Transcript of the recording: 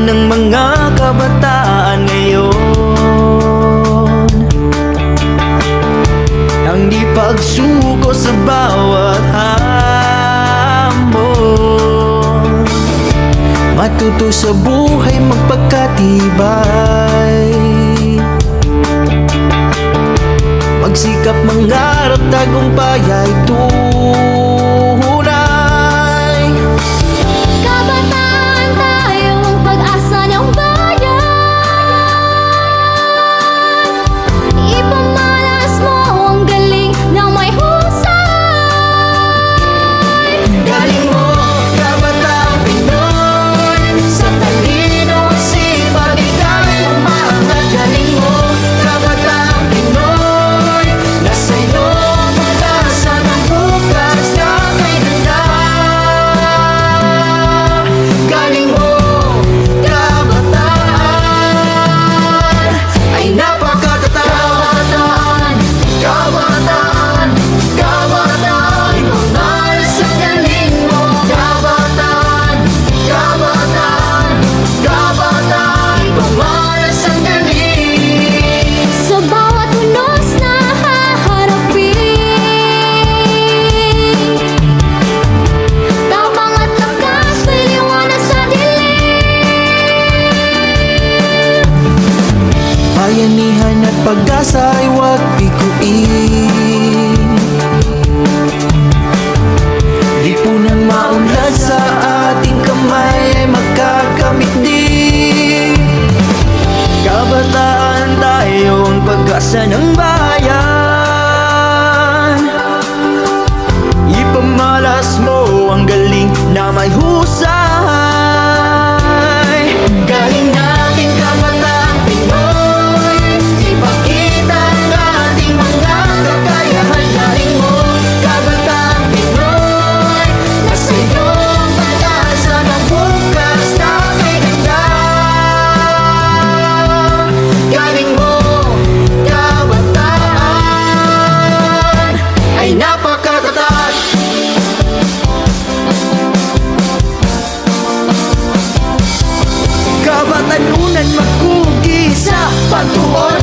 ng mga kabataan ngayon, ang di pagsuko sa bawat hamon, matuto sa buhay magpagkatibay, magsikap mangarap tagumpay ay tunay. Kabataan tayong pag-asa ng bayan, ipamalas mo ang galing ng may husay. Galing mo, kabataang Pinoy, sa talino, sipag, ika'y umaangat. Galing mo, kabataang Pinoy, nasa iyo pag-asa ng bukas na may handa. Galing mo, kabataan, ay napakatataan. Kabataan, kabataan, ipamalas ang galing mo. Kabataan, kabataan, kabataan, ipamalas ang galing. Sa bawat unos na haharapin, tapang at lakas may liwanag sa dilim. Bayanihan at pag-asa ay huwag biguin, lipunang maunlad sa ating kamay ay magkakamit din. Kabataan tayong pag-asa ng bayan, ipamalas mo ang galing na may husay. Galing natin, kabataang Pinoy, ipakita ang ating mga kakayahan. Galing mo, kabataang Pinoy, nasa iyo ang pag-asa ng bukas na may ganda. Galing mo, kabataan, ay napakatatas. Kabatanunan magkugi sa patuon